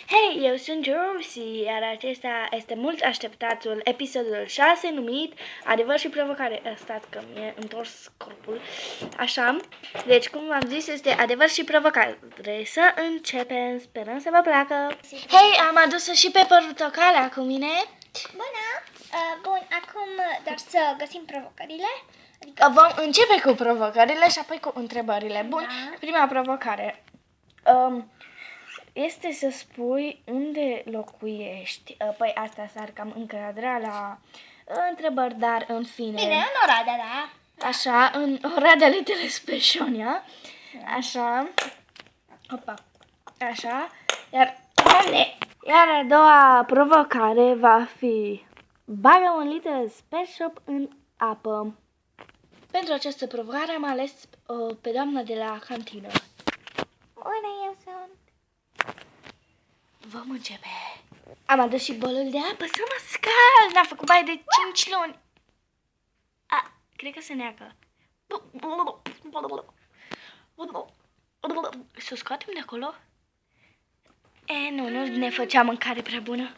Hei, eu sunt Josie, iar acesta este mult așteptatul episodul 6 numit Adevăr și provocare. Stați că mi-e întors corpul. Așa, deci cum v-am zis este Adevăr și provocare. Să începem, sperăm să vă placă. Hei, am adus și pe portocala cu mine. Bună! Bun, acum doar să găsim provocările. Adică vom începe cu provocările și apoi cu întrebările. Bun, Da. prima provocare. Este să spui unde locuiești. Păi asta s-ar cam încadra la întrebări, dar în fine. Bine, în Oradea, da. Așa, în Oradea lui Telespeșonia. Așa. Opa. Așa. Iar a doua provocare va fi bagă un Little Space Shop în apă. Pentru această provocare am ales pe doamna de la cantină. Bună, eu sunt. Vom începe. Am adus și bolul de apă să mă scald. N-a făcut baie de 5 luni. Cred că se neacă. Să o scoatem de acolo? Nu ne făcea mâncare prea bună.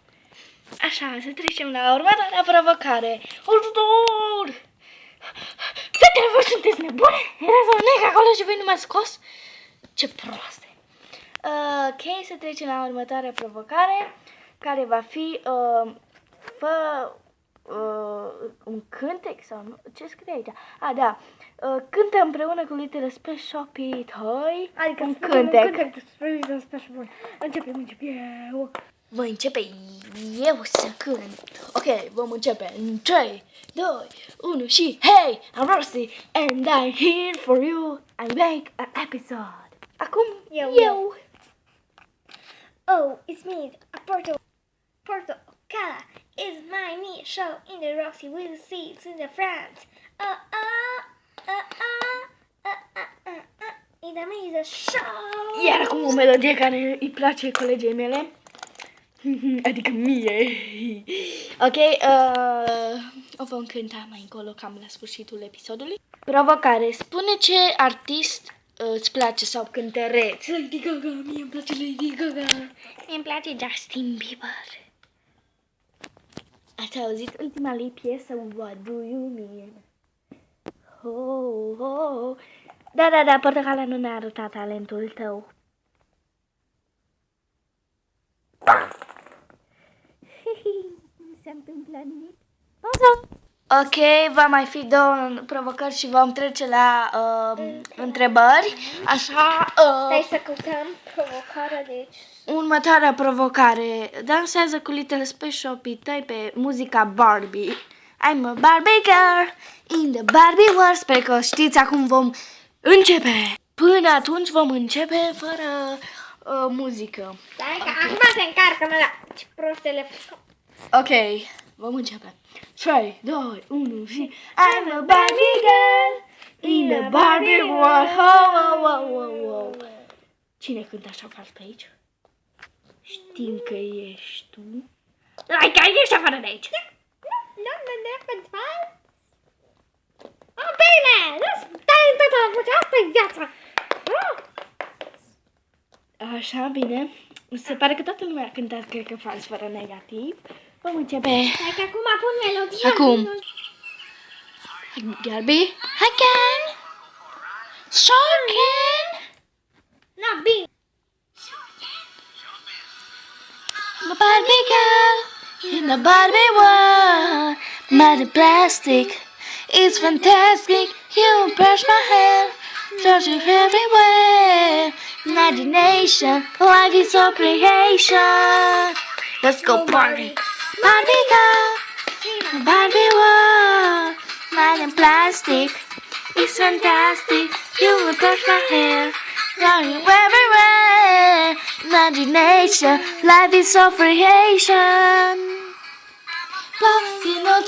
Așa, să trecem la următoarea provocare. Ajutor! Fetele, voi sunteți nebune? Era să nec acolo și voi nu m-ați scos? Ce proaste! Ok, să trecem la următoarea provocare, care va fi fă un cântec sau nu? Ce scrie aici? Da. Cântă împreună cu Little Space Shopee Toy. Adică un cântec. Încep eu. Voi începe eu să cânt. Ok, vom începe în 3, 2, 1 și hey, I'm Rosie and I'm here for you. I make an episode. Acum eu. Oh, it's me, a Portocala is my me show in the Roxy will see it's in the France. In the me show. Iar acum o melodie care îi place colegii mele. Adică mie. Ok, o vom cânta mai încolo, cam la sfârșitul episodului. Provocare. Spune ce artist îți place sau cântăreț. Lady Gaga, mie îmi place Lady Gaga. Mie îmi place Justin Bieber. Ați auzit ultima lui piesă? What do you mean? Oh, oh. Da, Portocala nu ne-a arătat talentul tău. Nu se întâmplă nimic. Ok, va mai fi două provocări și vom trece la întrebări. Așa, Stai să căutăm provocarea, deci. următoarea provocare. Dansează cu Little Space Shopee Toy pe muzica Barbie. I'm a Barbie girl in the Barbie world. Sper că știți, acum vom începe. Până atunci vom începe fără muzică. Stai că acum se încarcă, mă, da. Ce prostele. Ok, vom începe. 3, 2, 1 și I'm a Barbie girl in a Barbie world. Wow. Cine cântă așa fals pe aici? Știm că ești tu. Hai că ești afară de aici. Nu, pentru bine, nu stai întotdeauna, face asta e viața. Așa, bine. Se pare că toată lumea a cântat, cred că fals, fără negativ. Vom începe. Stai că acum pun melodia. Acum. Barbie. I can. Sure can. No, bine. I'm a Barbie girl in a Barbie world. Made of plastic. It's fantastic. You brush my hair. Touch you everywhere. Imagination. Life is a creation. Let's go party. Barbie girl. Barbie world. Made of plastic. It's fantastic. You will brush my hair. Touch you everywhere. Imagination. Life is a creation. You know,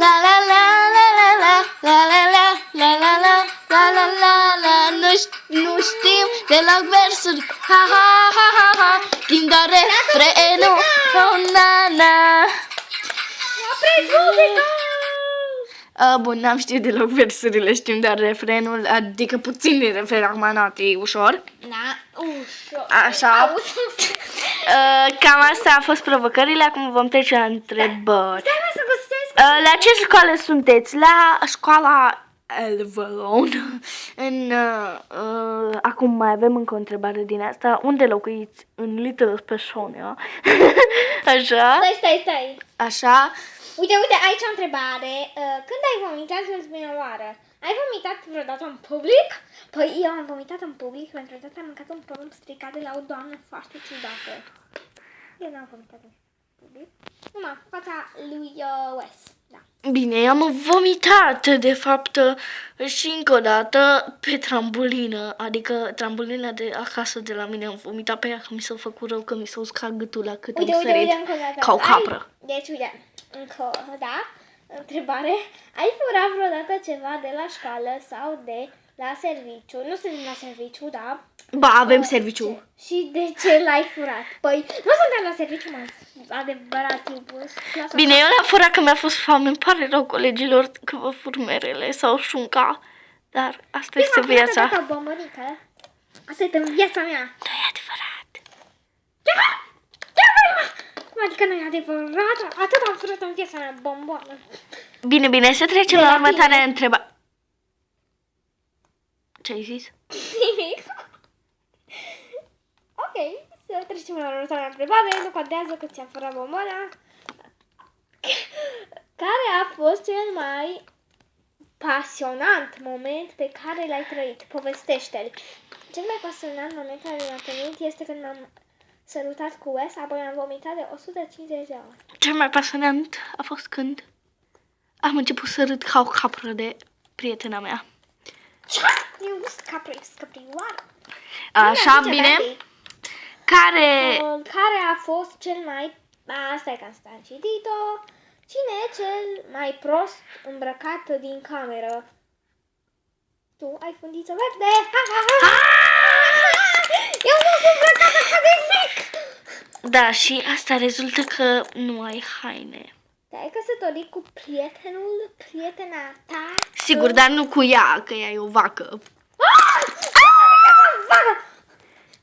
la la la la la la la la la la la la la la la. Nu știm deloc versuri. Ha ha ha ha ha. Știm doar refrenul. Oh na na. Opriți muzica! Bun, n-am știut deloc versurile, știm doar refrenul, adică puțin din refren, acum n-a ușor. Na, ușor. Așa. Cam asta a fost provocările, acum vom trece la întrebări. Stai mă să găsesc. La ce școală sunteți? La școala Elveron. Acum mai avem încă o întrebare din asta. Unde locuiți? În Little Spesonia. Așa. Stai. Așa. Uite, aici o întrebare. Când ai vomitat ultima oară? Ai vomitat vreodată în public? Păi eu am vomitat în public pentru că am mâncat un porumb stricat de la o doamnă foarte ciudată. Eu n-am vomitat în public. Numai în fața lui Wes. Da. Bine, am vomitat, de fapt, și încă o dată pe trambulină, adică trambulină de acasă de la mine, am vomitat pe ea că mi s-a făcut rău, că mi s-a uscat gâtul la cât am sărit, încă o dată. ca o capră. Deci, uite, încă, da, întrebare. Ai furat vreodată ceva de la școală sau de la serviciu? Nu suntem la serviciu, da? Ba, avem serviciu. Și de ce l-ai furat? Păi, nu suntem la serviciu, mă. Adevărat, timpul. Bine, eu l-am furat că mi-a fost foame, îmi pare rău colegilor că vă fur merele sau șunca, dar asta este viața. Prima bombănică. Asta e în viața mea. Da, e adevărat. Cum adică nu e adevărat? Atât am furat în viața mea, bomboană. Bine, să trecem la următoarea întrebare. Ce ai zis? Nimic. Ok, să trecem la următoarea întrebare. Nu contează că ți-am furat bomboana. Care a fost cel mai pasionant moment pe care l-ai trăit? Povestește-l. Cel mai pasionant moment care l-am trăit este când m-am sărutat cu Wes, apoi am vomitat de 150 de ori. Cel mai pasionant a fost când am început să râd ca o capră de prietena mea. Eu nu sunt caprioară. Așa, bine. Care a fost cel mai... Asta e că am citit-o. Cine e cel mai prost îmbrăcat din cameră? Tu ai fundiță verde. Eu nu sunt îmbrăcată ca de mic. Da, și asta rezultă că nu ai haine. Te-ai căsătorit cu prietena ta? Sigur, dar nu cu ea, că ea e o vacă.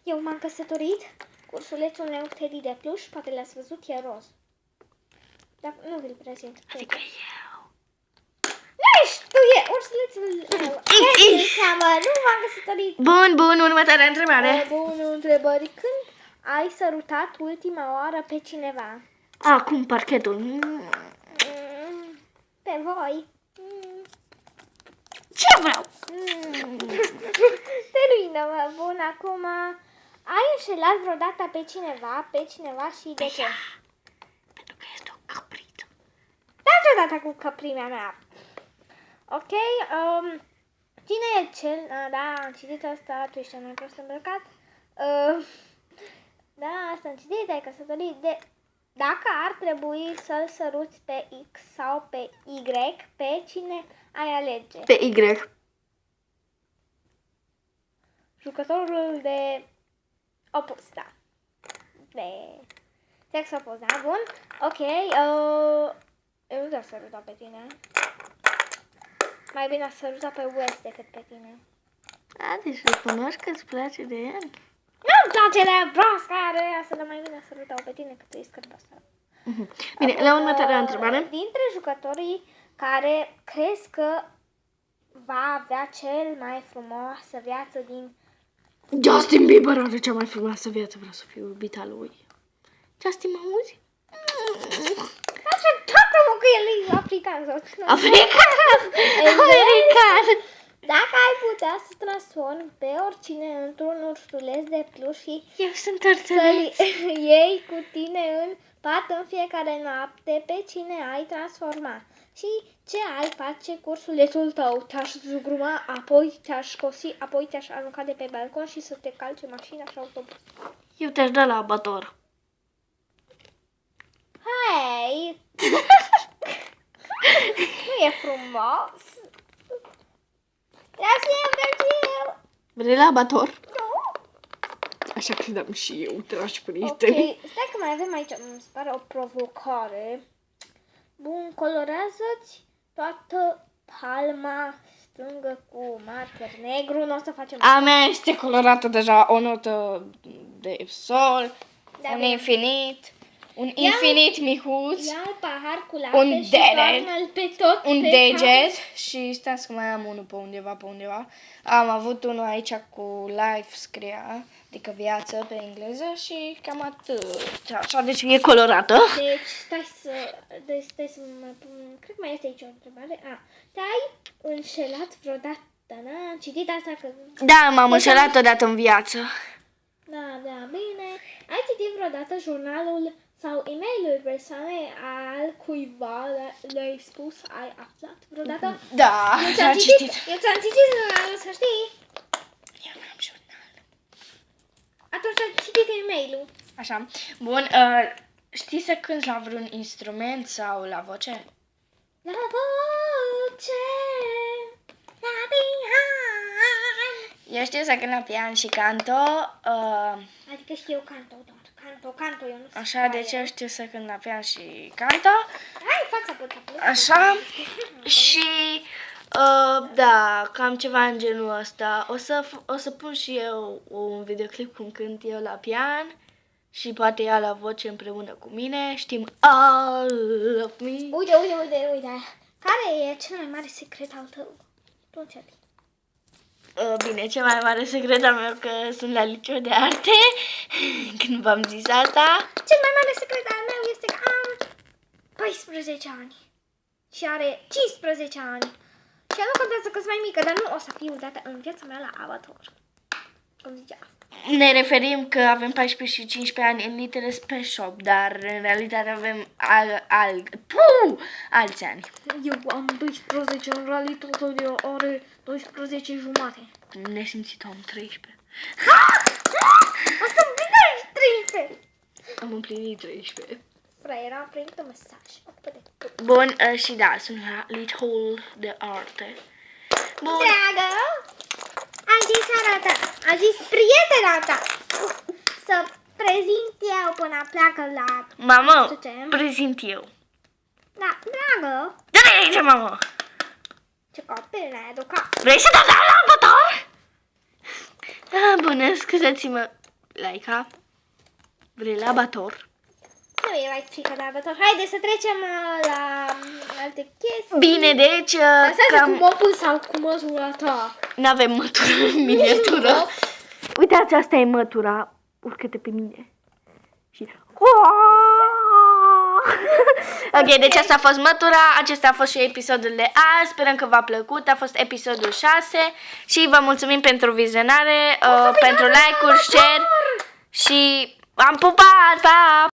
Eu m-am căsătorit cu ursulețul meu Teddy de pluș, poate l-ați văzut, e roz. Dar nu vi-l prezint. Adică eu. Nu ești, tu e ursulețul meu. Teddy cheamă, nu m-am căsătorit. Bun, următoarea întrebare. Bună întrebări. Când ai sărutat ultima oară pe cineva? Acum parchetul. Pe voi. Ce vreau? Termină-mă. Bun, acum ai înșelat vreodată pe cineva și de ce? Pentru că este o capriță. Dar deodată cu căprimea mea. Ok, cine e cel... Da, am citit asta, tu ești cel mai prost îmbrăcat. Da, asta am citit, ai căsătorit de... Dacă ar trebui să-l săruți pe X sau pe Y, pe cine ai alege? Pe Y. Jucătorul de opus, da. De sex opus, da, bun. Ok, eu nu te-am sărutat pe tine. Mai bine a sărutat pe Wes decât pe tine. A, deci recunoști că îți place de el? Nu-mi place de broascare, asta de mai bine să sărutau pe tine că tu ești scârbăsă. Bine, la următoarea întrebare. Dintre jucătorii care crezi că va avea cel mai frumoasă viață din... Justin Bieber are cea mai frumoasă viață, vreau să fiu iubita lui. Justin, mă auzi? Așa toată mă că el e african sau ce? American! Dacă ai putea să transformi pe oricine într-un ursuleț de pluș și Eu sunt să-l iei cu tine în pat în fiecare noapte, pe cine ai transforma? Și ce ai face cu ursulețul tău? Te-aș zugruma, apoi te-aș scosi, apoi te-aș arunca de pe balcon și să te calci în mașina și autobuz. Eu te-aș da la abator. Hei! Nu e frumos? Eu. Vrei la abator? Nu. Așa credeam și eu, dragi Ok, prieteni. stai că mai avem aici, îmi se pare o provocare. Bun, colorează-ți toată palma stângă cu marker negru, nu o să facem... A mea este colorată deja, o notă de sol. Da, un bine. infinit. Un infinit micuț. Ia un pahar cu lapte Un și deget. toarnă-l pe tot. Un pe deget și stați că mai am unul pe undeva. Am avut unul aici cu life scria, adică viață pe engleză și cam atât. Așa, deci e colorată. Deci, stai să mă pun, cred că mai este aici o întrebare. Te-ai înșelat vreodată, da? Am citit asta că... Da, m-am înșelat odată în viață. Da, bine. Ai citit vreodată jurnalul sau e-mail-ul persoanei al cuiva le-ai spus, ai aflat vreodată? Da, Eu am citit. ți-am citit jurnalul, să știi. Eu n-am jurnal. Atunci am citit e-mail-ul. Așa. Bun, știi să cânti la vreun instrument sau la voce? La voce, la pian. Eu știu să cânt la pian și canto. Adică știu canto doar. Canto, eu nu știu. Așa, deci eu știu să cânt la pian și canto. Hai, fața pe capul. Așa. Și da, cam ceva în genul ăsta. O să pun și eu un videoclip cum cânt eu la pian și poate ea la voce împreună cu mine. Știm All of Me. Uite. Care e cel mai mare secret al tău? Tu începi. Bine, cel mai mare secret al meu că sunt la liceu de arte. Când v-am zis asta. Cel mai mare secret al meu este că am 14 ani. Și are 15 ani. Și nu contează că sunt mai mică, dar nu o să fiu dată în viața mea la Avatar. Cum zicea asta. Ne referim că avem 14 și 15 ani în litere Space Shop, dar în realitate avem alți ani. Eu am 12, în realitate eu are 12 jumate. Nesimțit, am 13. O să împlinești 13! Am împlinit 13. Fraiera, primit un mesaj. Bun, și da, sunt la liceul de arte. Bun. Dragă, am zis arată, am zis prietena ta să prezint eu până pleacă la... Mamă, Știu ce? prezint eu. Da, dragă, Dă-te aici, mamă! ce copil ne-ai educat. Vrei să dau la Avatar? Ah, bună, scuzați-mă, Laica. Vrei la Avatar? Nu e mai frică de Avatar. Haide să trecem la alte chestii. Bine, deci, Lăsați cu mopul sau cu măsura ta. n-avem mătură în miniatură. Uitați, asta e mătura. Urcă-te pe mine. Și... Ok, deci asta a fost mătura, acesta a fost și episodul de azi, sperăm că v-a plăcut, a fost episodul 6 și vă mulțumim pentru vizionare, pentru like-uri, share și am pupat, pa!